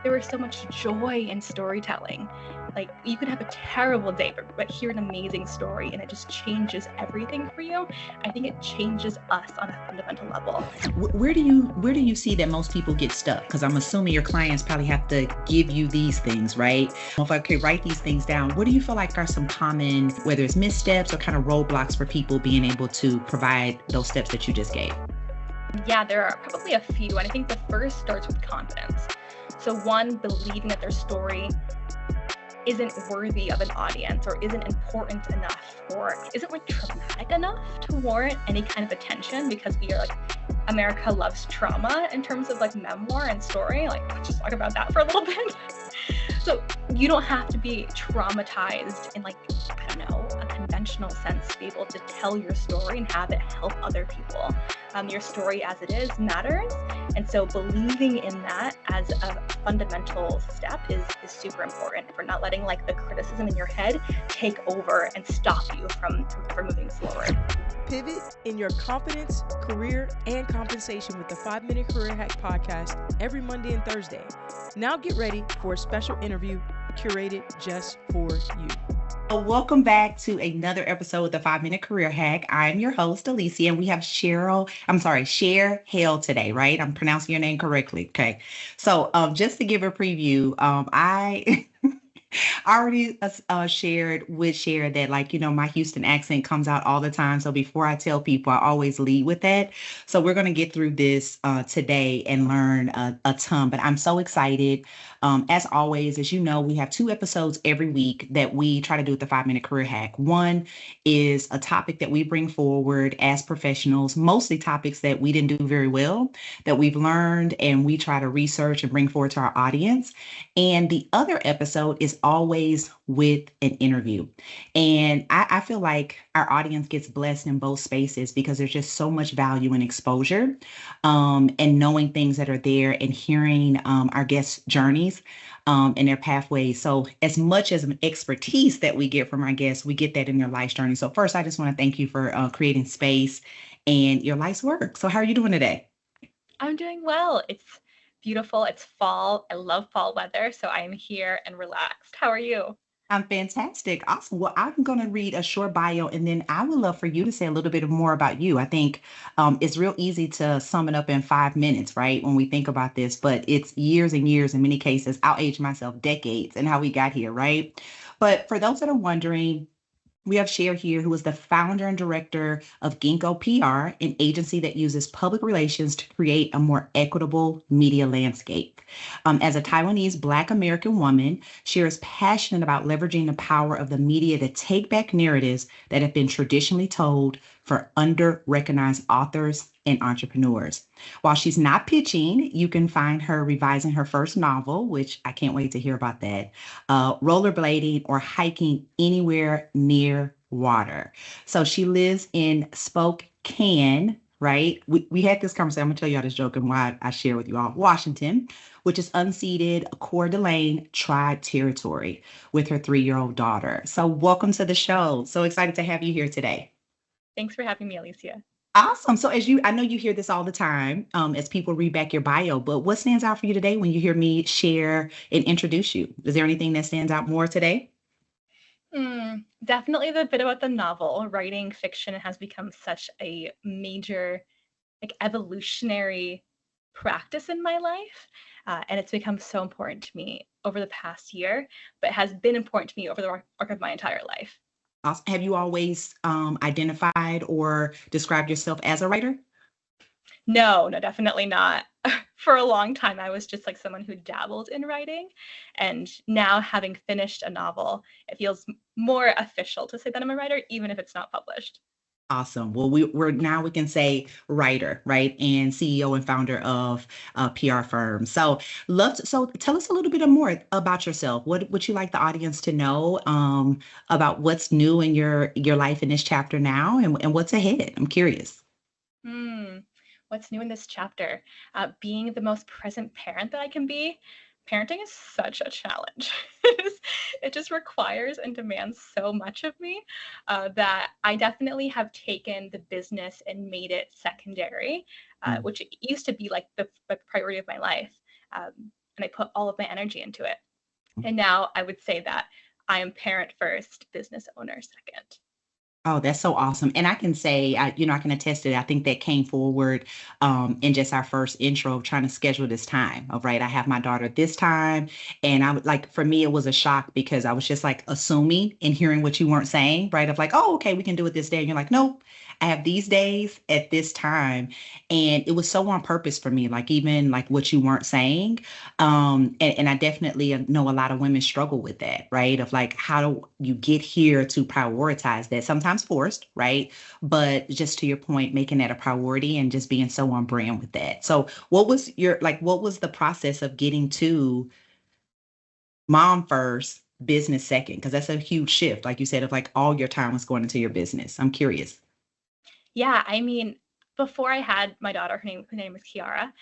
there was so much joy in storytelling. Like you could have a terrible day, but hear an amazing story and it just changes everything for you. I think it changes us on a fundamental level. Where do you see that most people get stuck? Because I'm assuming your clients probably have to give you these things, right? If I could write these things down, what do you feel like are some common, whether it's missteps or kind of roadblocks for people being able to provide those steps that you just gave? Yeah, there are probably a few. And I think the first starts with confidence. So one, believing that their story isn't worthy of an audience or isn't important enough or isn't like traumatic enough to warrant any kind of attention, because we are like, America loves trauma in terms of like memoir and story. Like, let's just talk about that for a little bit. So you don't have to be traumatized in like, I don't know, a conventional sense to be able to tell your story and have it help other people. Your story as it is matters. And so believing in that as a fundamental step is super important for not letting like the criticism in your head take over and stop you from moving forward. Pivot in your confidence, career, and compensation with the 5-Minute Career Hack podcast every Monday and Thursday. Now get ready for a special interview curated just for you. Welcome back to another episode of the 5-Minute Career Hack. I'm your host, Alicia, and we have Cher Hale today, right? I'm pronouncing your name correctly. Okay. So just to give a preview, I already shared with Cher that, like, my Houston accent comes out all the time. So before I tell people, I always lead with that. So we're going to get through this today and learn a ton. But I'm so excited. As always, as you know, we have 2 episodes every week that we try to do with the 5-Minute Career Hack. One is a topic that we bring forward as professionals, mostly topics that we didn't do very well, that we've learned, and we try to research and bring forward to our audience. And the other episode is always with an interview. And I feel like our audience gets blessed in both spaces because there's just so much value and exposure, and knowing things that are there and hearing our guests' journeys and their pathways. So as much as an expertise that we get from our guests, we get that in their life's journey. So first, I just want to thank you for creating space and your life's work. So how are you doing today? I'm doing well. It's beautiful. It's fall. I love fall weather. So I am here and relaxed. How are you? I'm fantastic. Awesome. Well, I'm going to read a short bio and then I would love for you to say a little bit more about you. I think it's real easy to sum it up in 5 minutes, right? When we think about this, but it's years and years, in many cases, I'll age myself decades and how we got here, right? But for those that are wondering, we have Cher here, who is the founder and director of Ginkgo PR, an agency that uses public relations to create a more equitable media landscape. As a Taiwanese Black American woman, Cher is passionate about leveraging the power of the media to take back narratives that have been traditionally told for under-recognized authors and entrepreneurs. While she's not pitching, you can find her revising her first novel, which I can't wait to hear about that, rollerblading or hiking anywhere near water. So she lives in Spokane, right? We had this conversation. I'm gonna tell y'all this joke and why I share with you all. Washington, which is unceded Coeur d'Alene tribe territory, with her 3-year-old daughter. So welcome to the show. So excited to have you here today. Thanks for having me, Alicia. Awesome. So I know you hear this all the time as people read back your bio, but what stands out for you today when you hear me share and introduce you? Is there anything that stands out more today? Definitely the bit about the novel. Writing fiction has become such a major, like, evolutionary practice in my life. And it's become so important to me over the past year, but has been important to me over the arc of my entire life. Awesome. Have you always identified or described yourself as a writer? No, definitely not. For a long time, I was just like someone who dabbled in writing. And now, having finished a novel, it feels more official to say that I'm a writer, even if it's not published. Awesome. Well, we're now we can say writer, right? And CEO and founder of a PR firm. So so tell us a little bit more about yourself. What would you like the audience to know about what's new in your life in this chapter now and what's ahead? I'm curious. Hmm. What's new in this chapter? Being the most present parent that I can be. Parenting is such a challenge. It just requires and demands so much of me that I definitely have taken the business and made it secondary, Mm. which it used to be like the priority of my life. Um, and I put all of my energy into it. And now I would say that I am parent first, business owner second. Oh, that's so awesome. And I can say, I can attest to it. I think that came forward in just our first intro of trying to schedule this time of, right, I have my daughter at this time. And I would like, for me, it was a shock because I was just like assuming and hearing what you weren't saying, right? Of like, oh, okay, we can do it this day. And you're like, nope, I have these days at this time. And it was so on purpose for me, like even like what you weren't saying. And I definitely know a lot of women struggle with that, right? Of like, how do you get here to prioritize that? Sometimes forced, right? But just to your point, making that a priority and just being so on brand with that. So what was the process of getting to mom first, business second? Because that's a huge shift, like you said, of like all your time was going into your business. I'm curious. Yeah, I mean, before I had my daughter, her name was Kiara,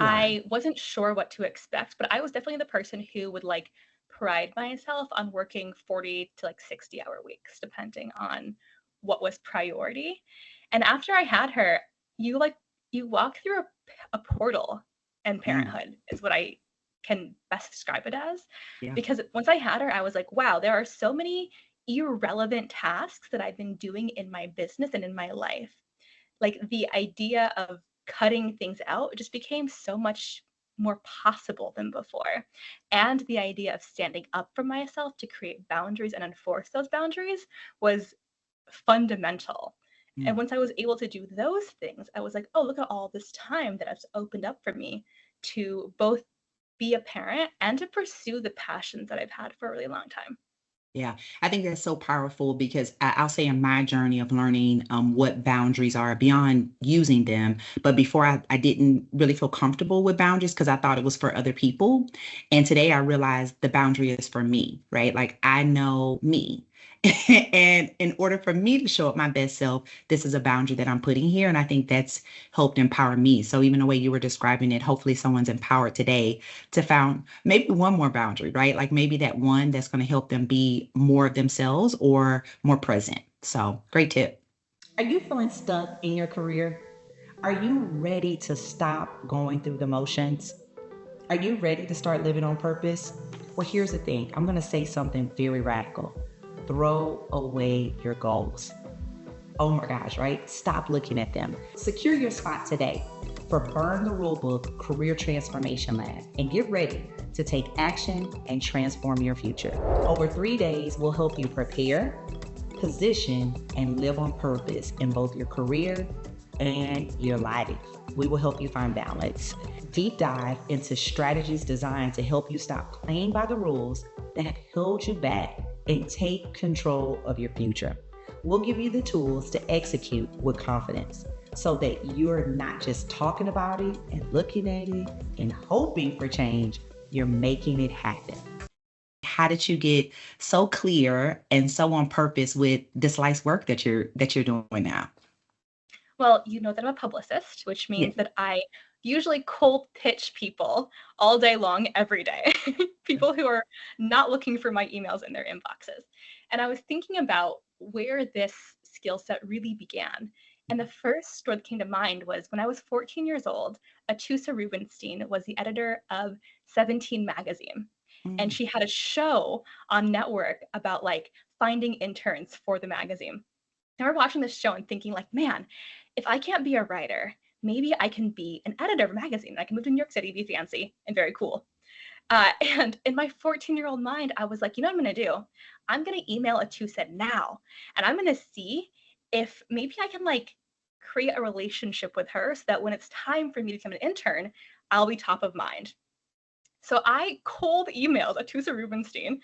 Yeah. I wasn't sure what to expect, but I was definitely the person who would like pride myself on working 40 to like 60-hour weeks, depending on what was priority. And after I had her, you walk through a portal in Mm, parenthood is what I can best describe it as. yeah. Because once I had her, I was like, wow, there are so many irrelevant tasks that I've been doing in my business and in my life. Like the idea of cutting things out just became so much more possible than before. And the idea of standing up for myself to create boundaries and enforce those boundaries was fundamental. And Mm. once I was able to do those things, I was like, oh, look at all this time that has opened up for me to both be a parent and to pursue the passions that I've had for a really long time. Yeah, I think that's so powerful because I'll say in my journey of learning what boundaries are beyond using them, but before I didn't really feel comfortable with boundaries because I thought it was for other people. And today I realized the boundary is for me, right? Like I know me. And in order for me to show up my best self, this is a boundary that I'm putting here. And I think that's helped empower me. So even the way you were describing it, hopefully someone's empowered today to found maybe one more boundary, right? Like maybe that one that's going to help them be more of themselves or more present. So great tip. Are you feeling stuck in your career? Are you ready to stop going through the motions? Are you ready to start living on purpose? Well, here's the thing. I'm going to say something very radical. Throw away your goals. Oh my gosh, right? Stop looking at them. Secure your spot today for Burn the Rulebook Career Transformation Lab and get ready to take action and transform your future. Over 3 days, we'll help you prepare, position, and live on purpose in both your career and your life. We will help you find balance. Deep dive into strategies designed to help you stop playing by the rules that have held you back and take control of your future. We'll give you the tools to execute with confidence so that you're not just talking about it and looking at it and hoping for change, you're making it happen. How did you get so clear and so on purpose with this life's work that you're doing now? Well, you know that I'm a publicist, which Yeah. means that I usually cold pitch people all day long, every day, people who are not looking for my emails in their inboxes. And I was thinking about where this skill set really began. And the first story that came to mind was when I was 14 years old, Atusa Rubenstein was the editor of 17 magazine. And Mm. she had a show on network about like finding interns for the magazine. I remember watching this show and thinking like, man, if I can't be a writer, maybe I can be an editor of a magazine. I can move to New York City, be fancy and very cool. And in my 14-year-old mind, I was like, you know what I'm going to do? I'm going to email Atusa now. And I'm going to see if maybe I can like create a relationship with her so that when it's time for me to become an intern, I'll be top of mind. So I cold emailed Atusa Rubenstein,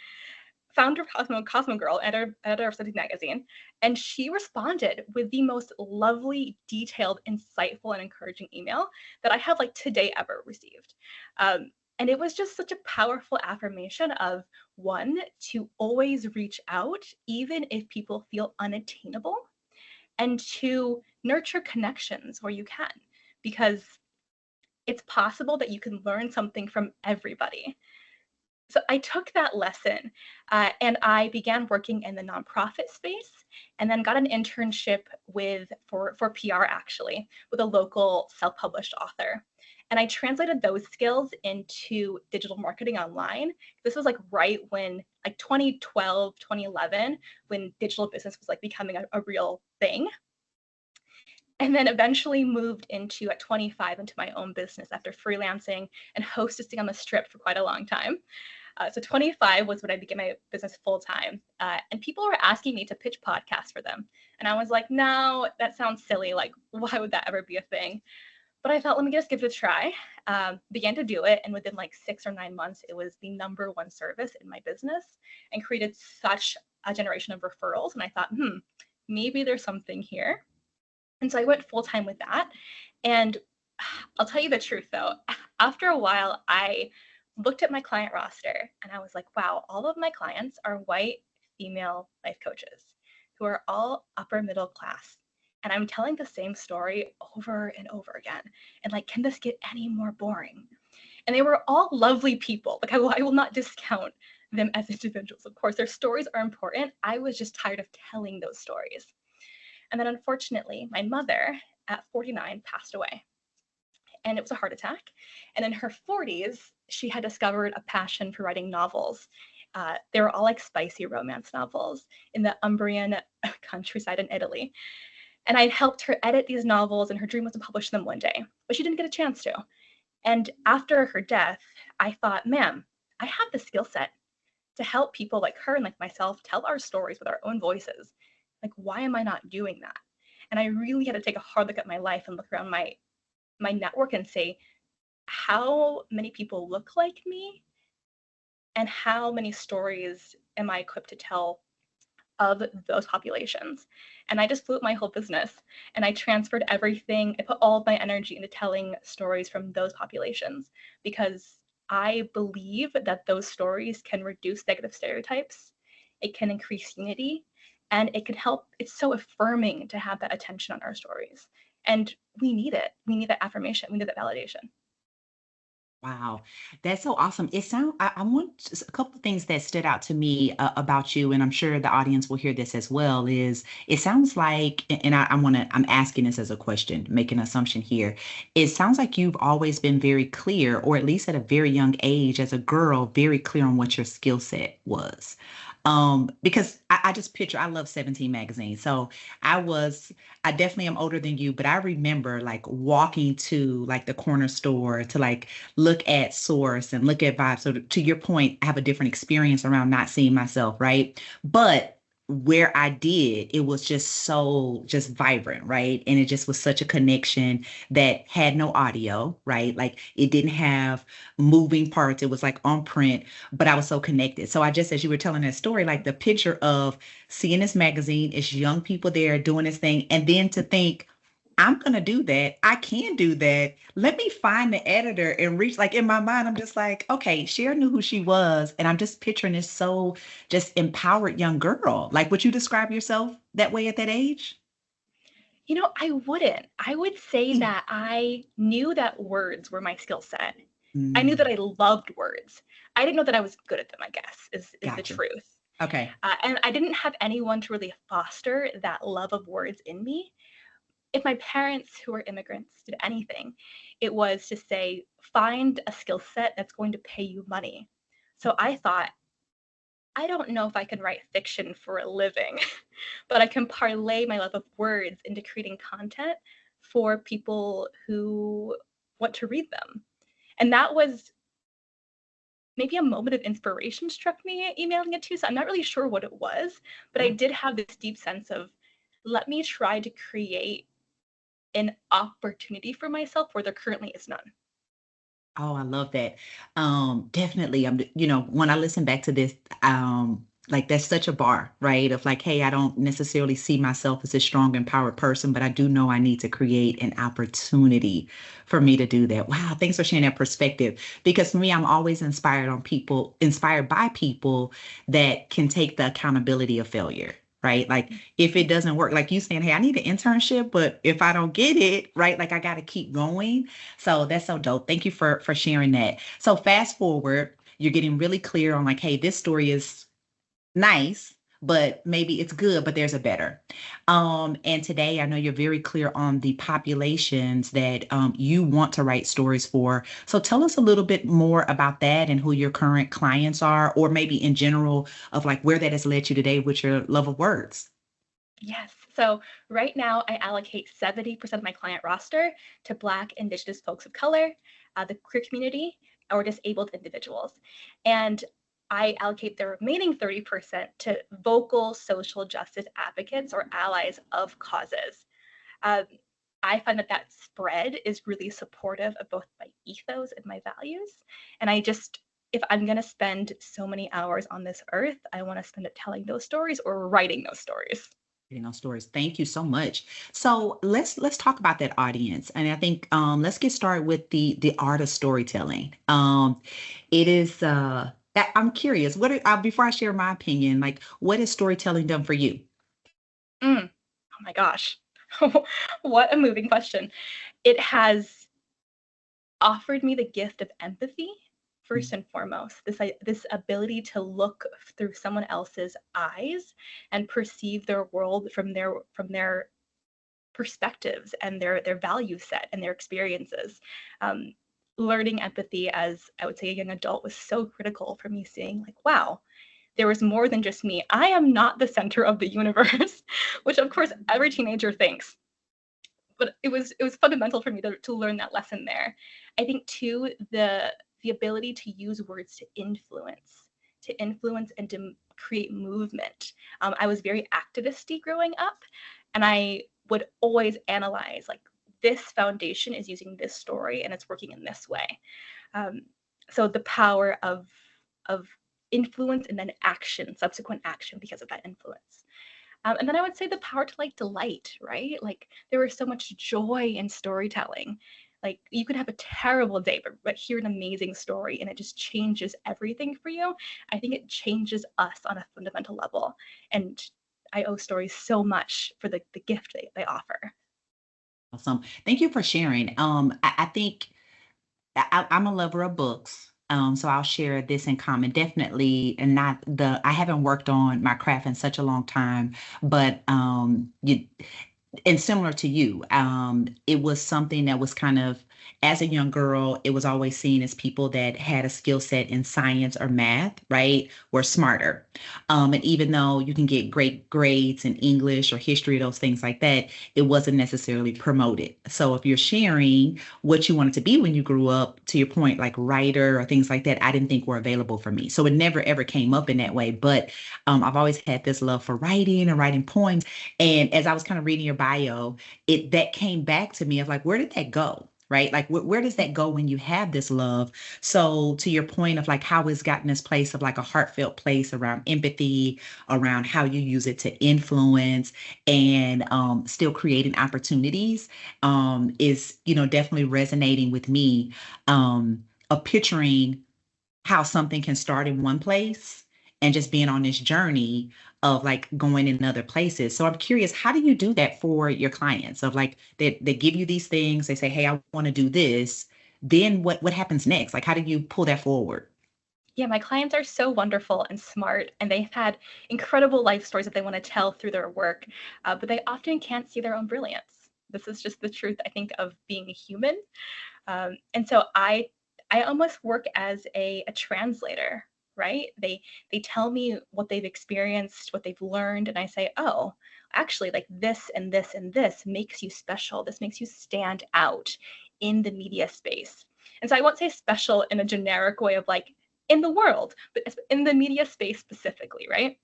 founder of Cosmo Girl, editor of Studies Magazine, and she responded with the most lovely, detailed, insightful, and encouraging email that I have like today ever received. And it was just such a powerful affirmation of one, to always reach out, even if people feel unattainable, and to nurture connections where you can, because it's possible that you can learn something from everybody. So I took that lesson and I began working in the nonprofit space and then got an internship for PR actually with a local self-published author. And I translated those skills into digital marketing online. This was like right when, like 2012, 2011, when digital business was like becoming a real thing. And then eventually moved into, at 25, into my own business after freelancing and hostessing on the Strip for quite a long time. So 25 was when I began my business full time. And people were asking me to pitch podcasts for them. And I was like, no, that sounds silly. Like, why would that ever be a thing? But I thought, let me just give it a try. Began to do it. And within like 6 or 9 months, it was the #1 service in my business and created such a generation of referrals. And I thought, maybe there's something here. And so I went full time with that. And I'll tell you the truth though, after a while, I looked at my client roster and I was like, wow, all of my clients are white female life coaches who are all upper middle class. And I'm telling the same story over and over again. And like, can this get any more boring? And they were all lovely people. Like, I will not discount them as individuals. Of course, their stories are important. I was just tired of telling those stories. And then unfortunately, my mother at 49 passed away. And it was a heart attack. And in her 40s, she had discovered a passion for writing novels. They were all like spicy romance novels in the Umbrian countryside in Italy. And I'd helped her edit these novels, and her dream was to publish them one day, but she didn't get a chance to. And after her death, I thought, man, I have the skill set to help people like her and like myself tell our stories with our own voices. Like, why am I not doing that? And I really had to take a hard look at my life and look around my network and say, how many people look like me and how many stories am I equipped to tell of those populations? And I just blew up my whole business and I transferred everything. I put all of my energy into telling stories from those populations because I believe that those stories can reduce negative stereotypes. It can increase unity and it can help. It's so affirming to have that attention on our stories. And we need it. We need that affirmation. We need that validation. Wow, that's so awesome. I want just a couple of things that stood out to me about you, and I'm sure the audience will hear this as well, is it sounds like, and I'm asking this as a question, make an assumption here. It sounds like you've always been very clear, or at least at a very young age as a girl, very clear on what your skill set was. Because I just picture, I love 17 magazine. So I definitely am older than you, but I remember like walking to like the corner store to like look at Source and look at Vibe. So to your point, I have a different experience around not seeing myself, right? But where I did, it was just vibrant, right? And it just was such a connection that had no audio, right? Like it didn't have moving parts. It was like on print, but I was so connected. So I just, as you were telling that story, like the picture of seeing this magazine, it's young people there doing this thing. And then to think, I'm going to do that. I can do that. Let me find the editor and reach, like in my mind, I'm just like, okay, Cher knew who she was. And I'm just picturing this so just empowered young girl. Like, would you describe yourself that way at that age? You know, I wouldn't. I would say that I knew that words were my skill set. I knew that I loved words. I didn't know that I was good at them, I guess, is the Gotcha. truth. Okay. And I didn't have anyone to really foster that love of words in me. If my parents who were immigrants did anything, it was to say, find a skill set that's going to pay you money. So I thought, I don't know if I can write fiction for a living, but I can parlay my love of words into creating content for people who want to read them. And that was maybe a moment of inspiration struck me emailing it to. So I'm not really sure what it was, but I did have this deep sense of, let me try to create an opportunity for myself where there currently is none. Oh, I love that. Definitely. When I listen back to this, like that's such a bar, right? Of like, hey, I don't necessarily see myself as a strong, empowered person, but I do know I need to create an opportunity for me to do that. Wow, thanks for sharing that perspective. Because for me, I'm always inspired by people that can take the accountability of failure. Right. Like if it doesn't work, like you saying, hey, I need an internship, but if I don't get it, right, like I got to keep going. So that's so dope. Thank you for sharing that. So fast forward, you're getting really clear on like, hey, this story is nice, but maybe it's good, but there's a better. And today I know you're very clear on the populations that you want to write stories for. So tell us a little bit more about that and who your current clients are, or maybe in general of like where that has led you today with your love of words. Yes. So right now, I allocate 70% of my client roster to Black, Indigenous folks of color, the queer community, or disabled individuals. And I allocate the remaining 30% to vocal social justice advocates or allies of causes. Um, I find that that spread is really supportive of both my ethos and my values. And if I'm going to spend so many hours on this earth, I want to spend it telling those stories or writing those stories. Stories. Thank you so much. So let's talk about that audience, and I think let's get started with the art of storytelling. It is. I'm curious. Before I share my opinion, like what has storytelling done for you? Mm. Oh my gosh. What a moving question. It has offered me the gift of empathy first and foremost. This ability to look through someone else's eyes and perceive their world from their perspectives and their value set and their experiences. Um, Learning empathy as I would say a young adult was so critical for me, seeing like, wow, there was more than just me. I am not the center of the universe, which of course every teenager thinks. But it was fundamental for me to learn that lesson there. I think too the ability to use words to influence and to create movement. I was very activisty growing up, and I would always analyze like this foundation is using this story and it's working in this way. Um, so the power of influence and then action, subsequent action because of that influence. And then I would say the power to like delight, right? Like there is so much joy in storytelling. Like you could have a terrible day, but hear an amazing story and it just changes everything for you. I think it changes us on a fundamental level. And I owe stories so much for the gift they offer. Awesome. Thank you for sharing. I think I'm a lover of books. So I'll share this in common. Definitely, and not I haven't worked on my craft in such a long time, but and similar to you, it was something that was kind of, as a young girl, it was always seen as people that had a skill set in science or math, right, were smarter. And even though you can get great grades in English or history, those things like that, it wasn't necessarily promoted. So if you're sharing what you wanted to be when you grew up, to your point, like writer or things like that, I didn't think were available for me. So it never ever came up in that way. But I've always had this love for writing and writing poems. And as I was kind of reading your bio, it that came back to me of like, where did that go? Right? Like, where does that go when you have this love? So to your point of like how it's gotten this place of like a heartfelt place around empathy, around how you use it to influence and still creating opportunities is, definitely resonating with me of picturing how something can start in one place and just being on this journey of like going in other places. So I'm curious, how do you do that for your clients of like they give you these things, they say, hey, I want to do this. Then what happens next? Like how do you pull that forward? Yeah, my clients are so wonderful and smart, and they've had incredible life stories that they want to tell through their work, but they often can't see their own brilliance. This is just the truth, I think, of being a human. And so I almost work as a translator, right? They tell me what they've experienced, what they've learned, and I say, oh, actually, like this and this and this makes you special. This makes you stand out in the media space. And so I won't say special in a generic way of like in the world, but in the media space specifically, right?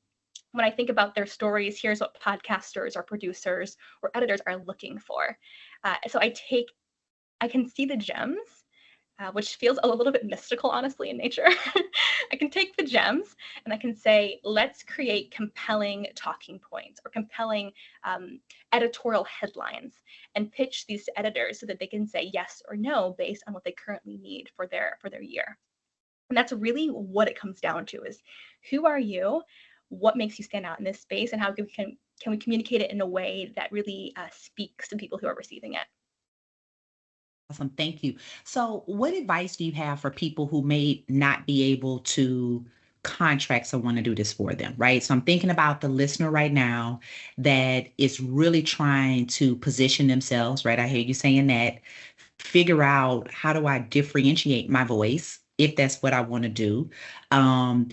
When I think about their stories, here's what podcasters or producers or editors are looking for. So I can see the gems, which feels a little bit mystical, honestly, in nature. I can take the gems and I can say, let's create compelling talking points or compelling editorial headlines and pitch these to editors so that they can say yes or no based on what they currently need for their year. And that's really what it comes down to is who are you? What makes you stand out in this space? And how can we communicate it in a way that really speaks to people who are receiving it? Awesome. Thank you. So what advice do you have for people who may not be able to contract someone to do this for them, right? So I'm thinking about the listener right now that is really trying to position themselves, right? I hear you saying that. Figure out, how do I differentiate my voice if that's what I want to do? Um,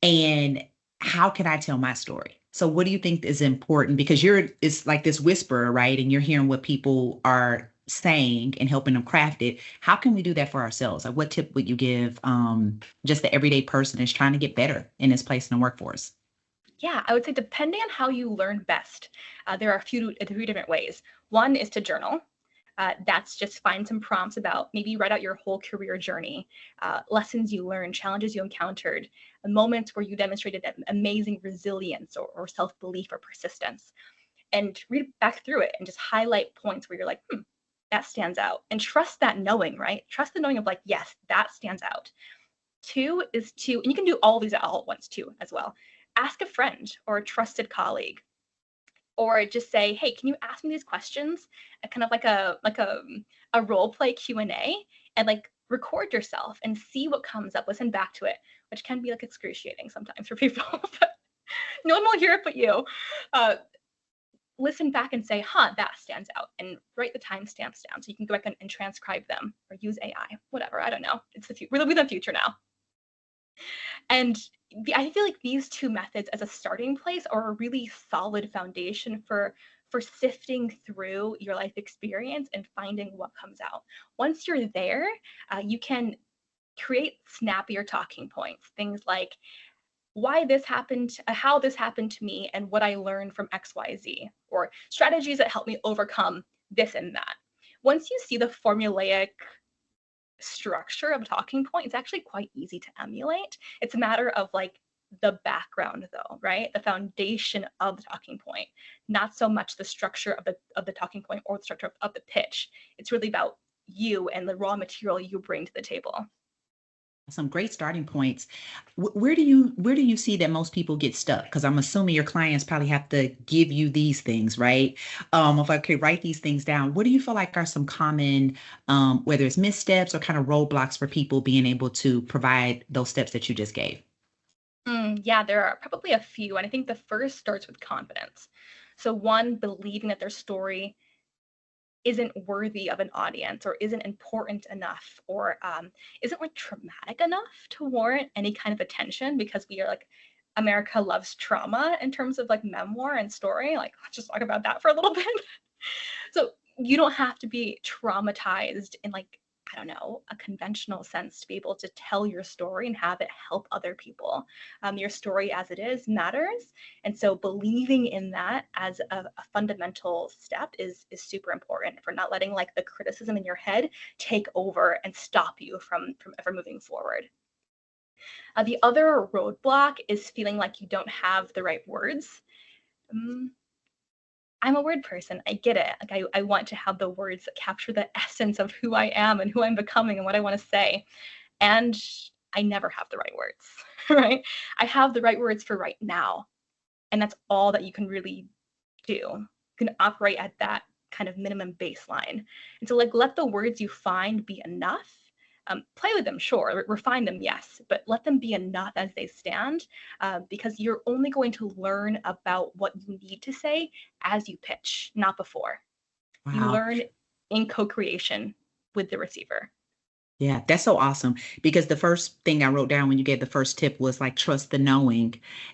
and how can I tell my story? So what do you think is important? Because it's like this whisperer, right? And you're hearing what people are saying and helping them craft it. How can we do that for ourselves? Like, what tip would you give just the everyday person is trying to get better in this place in the workforce? Yeah, I would say depending on how you learn best, there are three different ways. One is to journal. That's just find some prompts about, maybe write out your whole career journey, lessons you learned, challenges you encountered, moments where you demonstrated amazing resilience or self-belief or persistence, and read back through it and just highlight points where you're like, that stands out, and trust that knowing, right? Trust the knowing of like, yes, that stands out. Two is and you can do all these all at once too as well. Ask a friend or a trusted colleague, or just say, hey, can you ask me these questions? Kind of like a role play Q&A, and like record yourself and see what comes up. Listen back to it, which can be like excruciating sometimes for people, but no one will hear it but you. Listen back and say, that stands out, and write the timestamps down so you can go back and transcribe them, or use AI, whatever. I don't know. We're living in the future now. And I feel like these two methods as a starting place are a really solid foundation for sifting through your life experience and finding what comes out. Once you're there, you can create snappier talking points, things like why this happened, how this happened to me, and what I learned from XYZ, or strategies that help me overcome this and that. Once you see the formulaic structure of a talking point, it's actually quite easy to emulate. It's a matter of like the background though, right? The foundation of the talking point, not so much the structure of the talking point or the structure of the pitch. It's really about you and the raw material you bring to the table. Some great starting points. Where do you see that most people get stuck? Because I'm assuming your clients probably have to give you these things, right? If I could write these things down, what do you feel like are some common, whether it's missteps or kind of roadblocks for people being able to provide those steps that you just gave? Yeah, there are probably a few. And I think the first starts with confidence. So one, believing that their story isn't worthy of an audience, or isn't important enough, or isn't like traumatic enough to warrant any kind of attention, because we are like, America loves trauma in terms of like memoir and story. Like, let's just talk about that for a little bit. So you don't have to be traumatized in like, I don't know, a conventional sense to be able to tell your story and have it help other people. Your story as it is matters. And so believing in that as a fundamental step is super important for not letting like the criticism in your head take over and stop you from ever moving forward. The other roadblock is feeling like you don't have the right words. I'm a word person. I get it. Like I want to have the words that capture the essence of who I am and who I'm becoming and what I want to say. And I never have the right words, right? I have the right words for right now. And that's all that you can really do. You can operate at that kind of minimum baseline. And so like, let the words you find be enough. Play with them, sure, refine them, yes, but let them be enough as they stand, because you're only going to learn about what you need to say as you pitch, not before. Wow. You learn in co-creation with the receiver. Yeah, that's so awesome, because the first thing I wrote down when you gave the first tip was like, trust the knowing.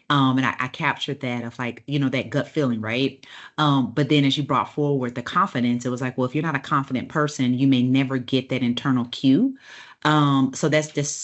And I captured that of like, that gut feeling, right? But then as you brought forward the confidence, it was like, well, if you're not a confident person, you may never get that internal cue. So that's just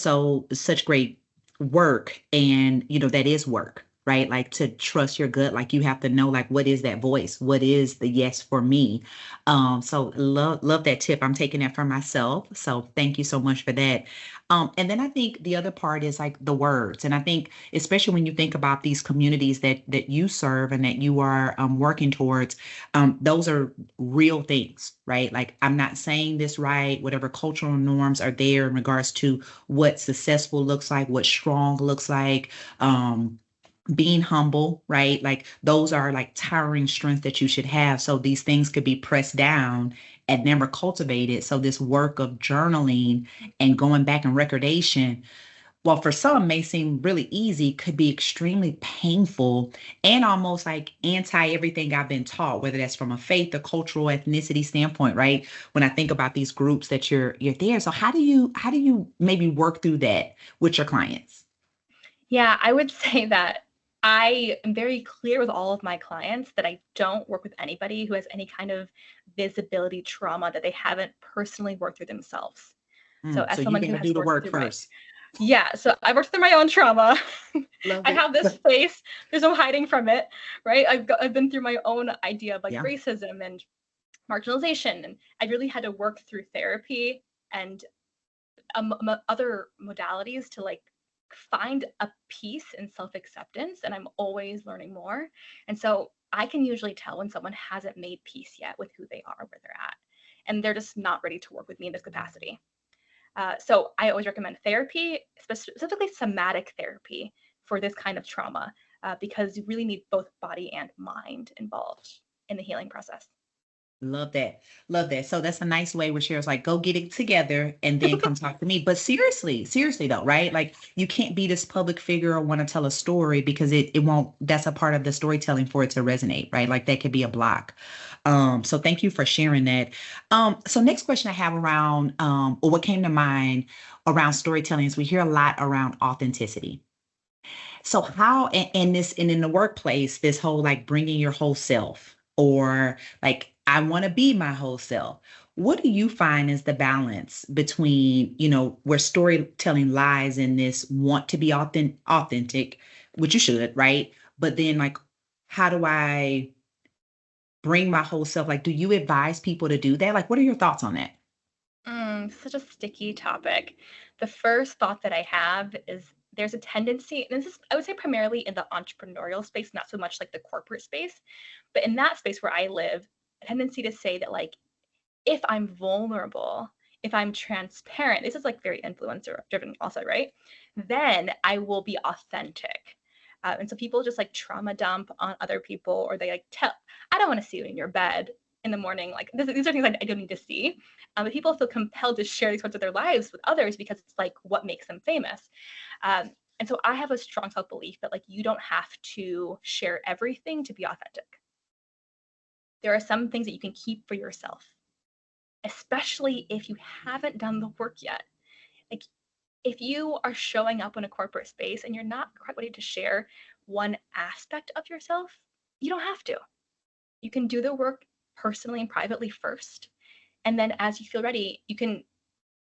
such great work. And, that is work, right? Like to trust your gut, like you have to know, like, what is that voice? What is the yes for me? So love that tip. I'm taking that for myself. So thank you so much for that. And then I think the other part is like the words. And I think, especially when you think about these communities that you serve and that you are working towards, those are real things, right? Like, I'm not saying this right, whatever cultural norms are there in regards to what successful looks like, what strong looks like, being humble, right? Like those are like towering strengths that you should have. So these things could be pressed down and never cultivated. So this work of journaling and going back and recordation well, for some may seem really easy, could be extremely painful and almost like anti everything I've been taught, whether that's from a faith, a cultural ethnicity standpoint, right? When I think about these groups that you're there. So how do you maybe work through that with your clients? Yeah, I would say that I am very clear with all of my clients that I don't work with anybody who has any kind of visibility trauma that they haven't personally worked through themselves. So So as you someone got who to do has the worked work through my, first. yeah, so I worked through my own trauma. Love I it. have this face. There's no hiding from it, right? I've been through my own idea of like Yeah. racism and marginalization, and I really had to work through therapy and other modalities to like find a peace in self-acceptance, and I'm always learning more. And so I can usually tell when someone hasn't made peace yet with who they are, where they're at, and they're just not ready to work with me in this capacity. So I always recommend therapy, specifically somatic therapy for this kind of trauma, because you really need both body and mind involved in the healing process. Love that. Love that. So that's a nice way where Cher's like, go get it together and then come talk to me. But seriously though, right? Like you can't be this public figure or want to tell a story because it won't, that's a part of the storytelling for it to resonate, right? Like that could be a block. So thank you for sharing that. So next question I have around, or what came to mind around storytelling is we hear a lot around authenticity. So how in this and in the workplace, this whole like bringing your whole self or like I want to be my whole self. What do you find is the balance between, where storytelling lies in this want to be authentic, which you should, right? But then like, how do I bring my whole self? Like, do you advise people to do that? Like, what are your thoughts on that? Such a sticky topic. The first thought that I have is there's a tendency, and this is, I would say, primarily in the entrepreneurial space, not so much like the corporate space, but in that space where I live, a tendency to say that, like, if I'm vulnerable, if I'm transparent, this is like very influencer driven, also, right? Then I will be authentic. And so people just like trauma dump on other people, or they like tell, I don't want to see you in your bed in the morning. Like these are things I don't need to see. But people feel compelled to share these parts of their lives with others because it's like what makes them famous. And so I have a strong self belief that like you don't have to share everything to be authentic. There are some things that you can keep for yourself, especially if you haven't done the work yet. Like if you are showing up in a corporate space and you're not quite ready to share one aspect of yourself, you don't have to. You can do the work personally and privately first. And then as you feel ready, you can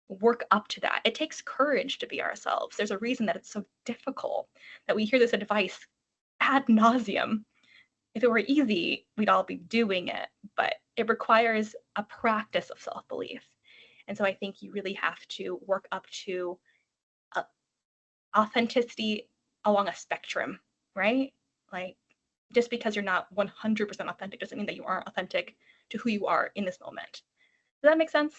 work up to that. It takes courage to be ourselves. There's a reason that it's so difficult, that we hear this advice ad nauseum. If it were easy, we'd all be doing it, but it requires a practice of self-belief. And so I think you really have to work up to authenticity along a spectrum, right? Like just because you're not 100% authentic doesn't mean that you aren't authentic to who you are in this moment. Does that make sense?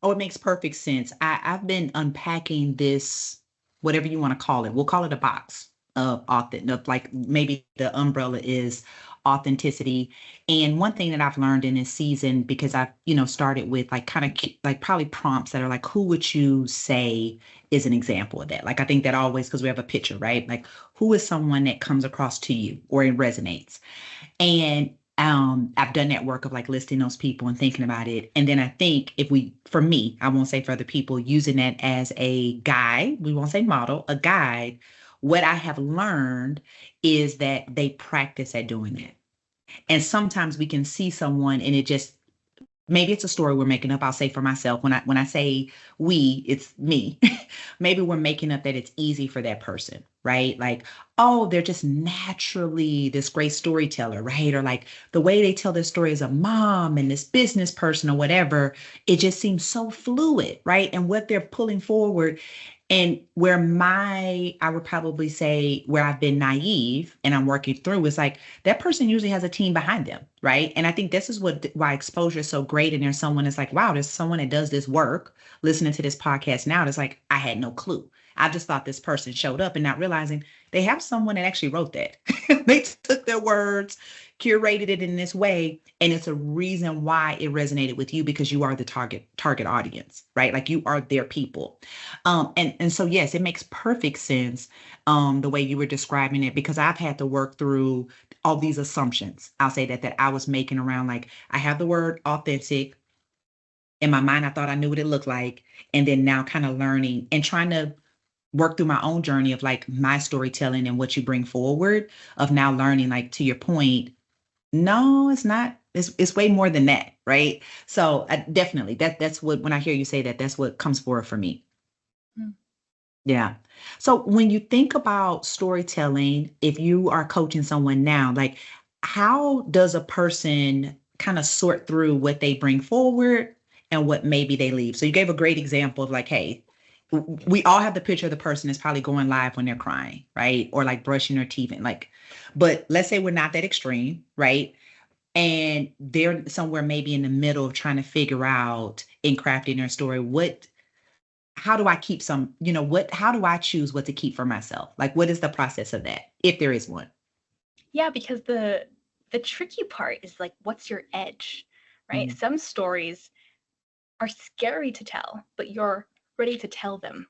Oh, it makes perfect sense. I've been unpacking this, whatever you want to call it. We'll call it a box of authentic, like maybe the umbrella is authenticity. And one thing that I've learned in this season, because I've, started with like kind of like probably prompts that are like, who would you say is an example of that? Like, I think that always, because we have a picture, right? Like, who is someone that comes across to you or it resonates? And I've done that work of like listing those people and thinking about it. And then I think for me, I won't say for other people, using that as a guide, we won't say model, a guide. What I have learned is that they practice at doing that. And sometimes we can see someone and it just maybe it's a story we're making up. I'll say for myself, when I say we, it's me. Maybe we're making up that it's easy for that person, right? Like, oh, they're just naturally this great storyteller, right? Or like the way they tell their story as a mom and this business person or whatever, it just seems so fluid, right? And what they're pulling forward and I would probably say where I've been naive and I'm working through is like that person usually has a team behind them, right? And I think this is why exposure is so great. And there's someone that's like, wow, there's someone that does this work, listening to this podcast now. That's like, I had no clue. I just thought this person showed up and not realizing they have someone that actually wrote that. They took their words, curated it in this way, and it's a reason why it resonated with you because you are the target audience, right? Like you are their people. And so yes, it makes perfect sense the way you were describing it, because I've had to work through all these assumptions. I'll say that I was making around, like, I have the word authentic. In my mind, I thought I knew what it looked like. And then now kind of learning and trying to work through my own journey of like my storytelling and what you bring forward, of now learning, like, to your point, no, it's not. It's way more than that, right? So definitely that's what, when I hear you say that, that's what comes forward for me. Mm. Yeah. So when you think about storytelling, if you are coaching someone now, like, how does a person kind of sort through what they bring forward and what maybe they leave? So you gave a great example of like, hey, we all have the picture of the person that's probably going live when they're crying, right? Or like brushing their teeth and like, but let's say we're not that extreme, right? And they're somewhere maybe in the middle of trying to figure out in crafting their story, how do I keep some, how do I choose what to keep for myself? Like, what is the process of that, if there is one? Yeah, because the tricky part is like, what's your edge, right? Mm. Some stories are scary to tell, but you're ready to tell them.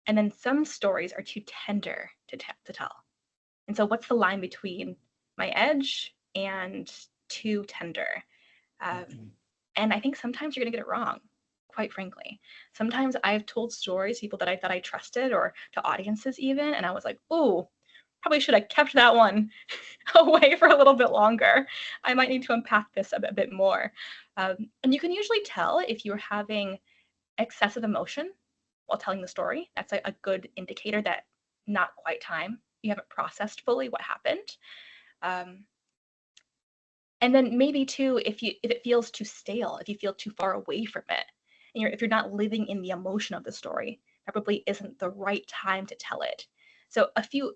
And then some stories are too tender to tell. And so what's the line between my edge and too tender? And I think sometimes you're going to get it wrong, quite frankly. Sometimes I've told stories to people that I thought I trusted, or to audiences even, and I was like, ooh, probably should have kept that one away for a little bit longer. I might need to unpack this a bit more. And you can usually tell if you're having excessive emotion while telling the story. That's a good indicator that not quite time. You haven't processed fully what happened. And then maybe too, if it feels too stale, if you feel too far away from it, and if you're not living in the emotion of the story, probably isn't the right time to tell it. So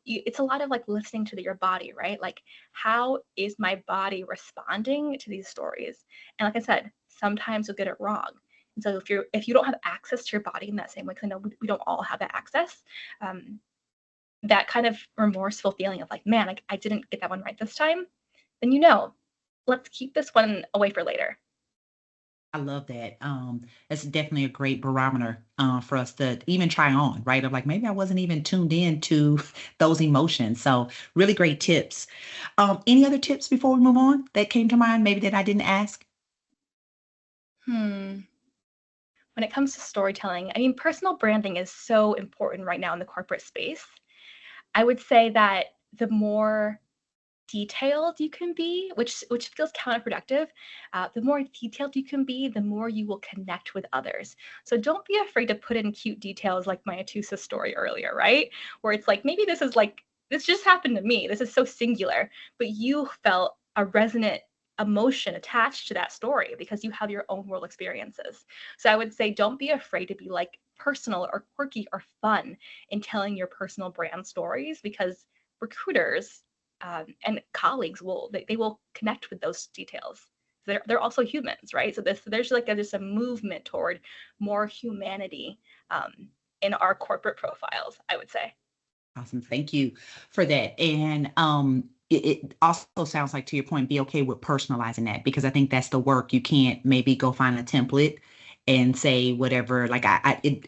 it's a lot of like listening to your body, right? Like, how is my body responding to these stories? And like I said, sometimes you'll get it wrong. And so if you don't have access to your body in that same way, because I know we don't all have that access, that kind of remorseful feeling of like, man, I didn't get that one right this time, then let's keep this one away for later. I love that. It's definitely a great barometer for us to even try on, right? Of like, maybe I wasn't even tuned in to those emotions. So really great tips. Any other tips before we move on that came to mind, maybe that I didn't ask? When it comes to storytelling, I mean, personal branding is so important right now in the corporate space. I would say that the more detailed you can be, which feels counterproductive, the more detailed you can be, the more you will connect with others. So don't be afraid to put in cute details like my Atusa story earlier, right? Where it's like, maybe this just happened to me. This is so singular, but you felt a resonant emotion attached to that story because you have your own world experiences. So I would say, don't be afraid to be like personal or quirky or fun in telling your personal brand stories, because recruiters and colleagues will connect with those details. They're also humans, right? So there's like just a movement toward more humanity in our corporate profiles, I would say. Awesome. Thank you for that. And it also sounds like, to your point, be okay with personalizing that, because I think that's the work. You can't maybe go find a template and say whatever. Like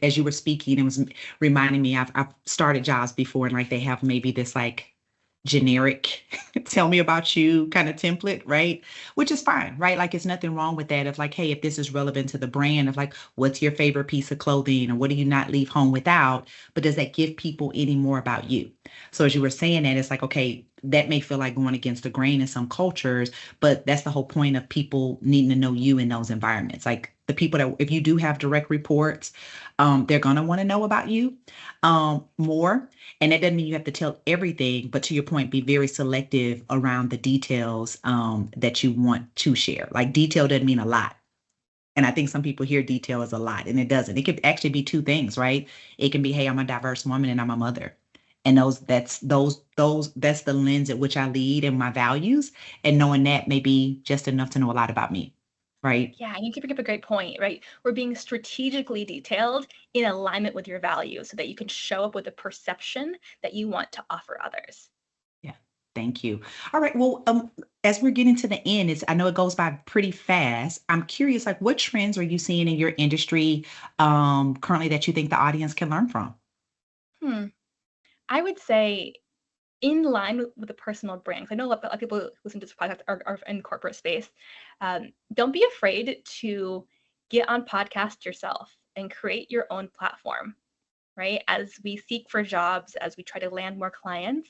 as you were speaking, it was reminding me, I've started jobs before, and like they have maybe this like generic tell me about you kind of template, right? Which is fine, right? Like, it's nothing wrong with that. Of like, hey, if this is relevant to the brand, of like, what's your favorite piece of clothing, or what do you not leave home without? But does that give people any more about you? So as you were saying that, it's like, okay, that may feel like going against the grain in some cultures, but that's the whole point of people needing to know you in those environments. Like the people that, if you do have direct reports, they're going to want to know about you more. And that doesn't mean you have to tell everything, but to your point, be very selective around the details that you want to share. Like, detail doesn't mean a lot. And I think some people hear detail as a lot, and it doesn't. It could actually be two things, right? It can be, hey, I'm a diverse woman and I'm a mother. And that's the lens at which I lead and my values. And knowing that may be just enough to know a lot about me. right? Yeah, and you bring up a great point, right? We're being strategically detailed in alignment with your values so that you can show up with a perception that you want to offer others. Yeah. Thank you. All right. Well, as we're getting to the end, I know it goes by pretty fast. I'm curious, like, what trends are you seeing in your industry currently that you think the audience can learn from? Hmm. I would say in line with the personal brand, 'cause I know a lot of people who listen to this podcast are in corporate space. Don't be afraid to get on podcast yourself and create your own platform, right? As we seek for jobs, as we try to land more clients,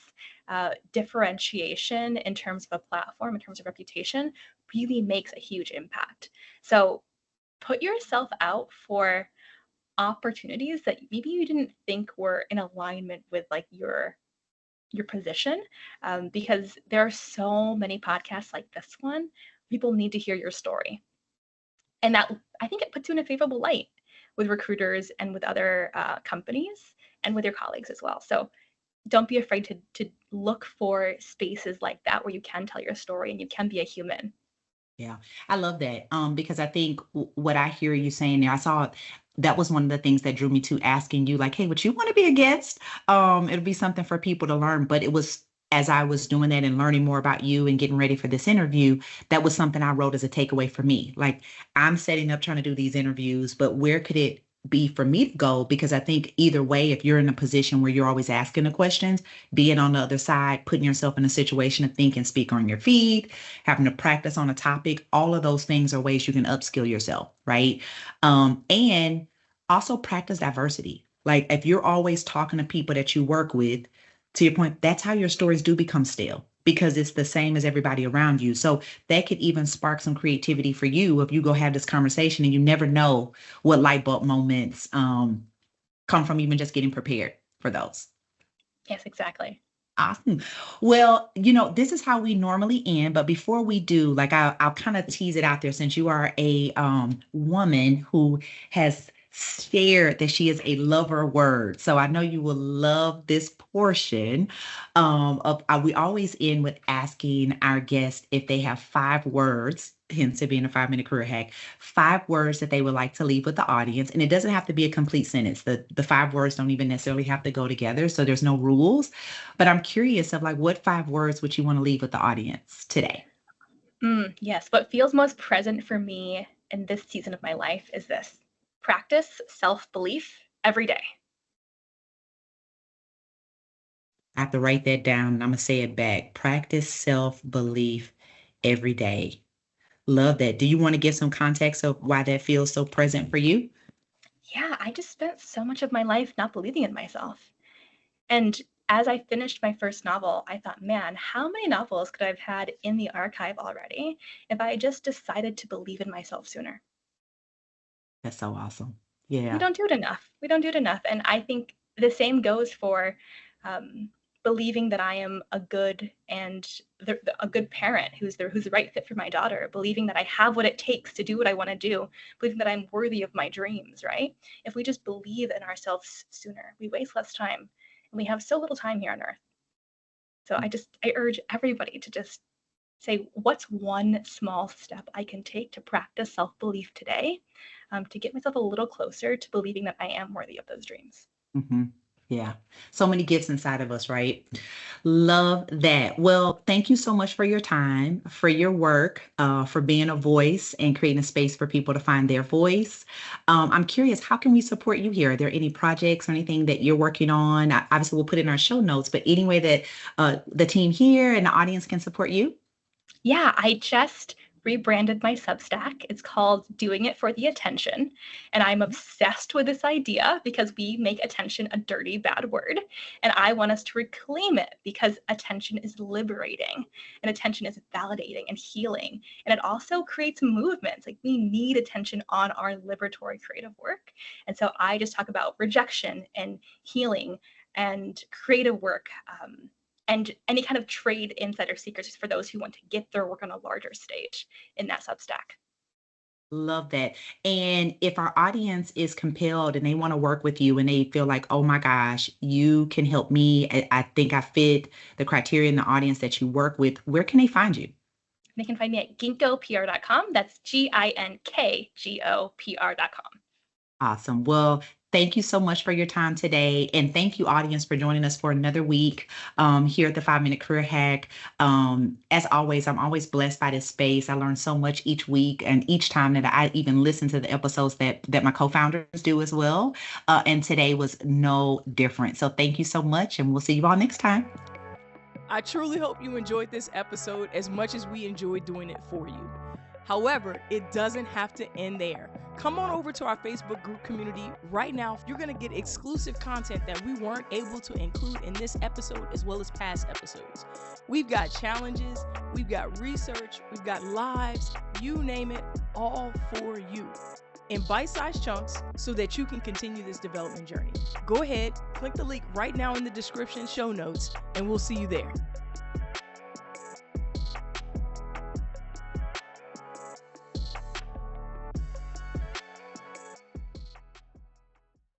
differentiation in terms of a platform, in terms of reputation, really makes a huge impact. So put yourself out for opportunities that maybe you didn't think were in alignment with like your position, because there are so many podcasts like this one. People need to hear your story, and that, I think, it puts you in a favorable light with recruiters and with other companies and with your colleagues as well. So don't be afraid to look for spaces like that where you can tell your story and you can be a human. Yeah, I love that. Because I think what I hear you saying there, I saw that was one of the things that drew me to asking you, like, hey, would you want to be a guest? It'll be something for people to learn. But it was as I was doing that and learning more about you and getting ready for this interview, that was something I wrote as a takeaway for me. Like, I'm setting up trying to do these interviews, but where could it be for me to go? Because I think either way, if you're in a position where you're always asking the questions, being on the other side, putting yourself in a situation to think and speak on your feet, having to practice on a topic, all of those things are ways you can upskill yourself, right? And also practice diversity. Like if you're always talking to people that you work with, to your point, that's how your stories do become stale because it's the same as everybody around you. So that could even spark some creativity for you if you go have this conversation and you never know what light bulb moments come from even just getting prepared for those. Yes, exactly. Awesome. Well, this is how we normally end, but before we do, like I'll kind of tease it out there since you are a woman who has shared that she is a lover word. So I know you will love this portion of we always end with asking our guests if they have 5 words, hence it being a 5-minute career hack, 5 words that they would like to leave with the audience. And it doesn't have to be a complete sentence. The 5 words don't even necessarily have to go together. So there's no rules. But I'm curious of like what 5 words would you want to leave with the audience today? Yes, what feels most present for me in this season of my life is this: practice self-belief every day. I have to write that down and I'm gonna say it back. Practice self-belief every day. Love that. Do you want to give some context of why that feels so present for you? Yeah, I just spent so much of my life not believing in myself. And as I finished my first novel, I thought, man, how many novels could I have had in the archive already if I just decided to believe in myself sooner? That's so awesome. We Yeah. don't do it enough. We don't do it enough. And I think the same goes for um, believing that I am a good a good parent who's the right fit for my daughter, believing that I have what it takes to do what I want to do, believing that I'm worthy of my dreams, right? If we just believe in ourselves sooner, we waste less time, and we have so little time here on earth. So I urge everybody to just say, what's one small step I can take to practice self-belief today, to get myself a little closer to believing that I am worthy of those dreams. hmm Yeah. So many gifts inside of us, right? Love that. Well, thank you so much for your time, for your work, for being a voice and creating a space for people to find their voice. I'm curious, how can we support you here? Are there any projects or anything that you're working on? Obviously, we'll put it in our show notes, but any way that the team here and the audience can support you? Yeah, I just rebranded my Substack. It's called Doing It for the Attention. And I'm obsessed with this idea because we make attention a dirty, bad word. And I want us to reclaim it because attention is liberating and attention is validating and healing. And it also creates movements. Like we need attention on our liberatory creative work. And so I just talk about rejection and healing and creative work. And any kind of trade insider secrets for those who want to get their work on a larger stage in that Substack. Love that. And if our audience is compelled and they want to work with you and they feel like, oh my gosh, you can help me. I think I fit the criteria in the audience that you work with. Where can they find you? They can find me at ginkgopr.com. That's ginkgopr.com. Awesome. Well, thank you so much for your time today. And thank you, audience, for joining us for another week here at the 5-Minute Career Hack. As always, I'm always blessed by this space. I learn so much each week and each time that I even listen to the episodes that my co-founders do as well. And today was no different. So thank you so much. And we'll see you all next time. I truly hope you enjoyed this episode as much as we enjoyed doing it for you. However, it doesn't have to end there. Come on over to our Facebook group community right now. You're going to get exclusive content that we weren't able to include in this episode as well as past episodes. We've got challenges, we've got research, we've got lives, you name it, all for you in bite-sized chunks so that you can continue this development journey. Go ahead, click the link right now in the description show notes, and we'll see you there.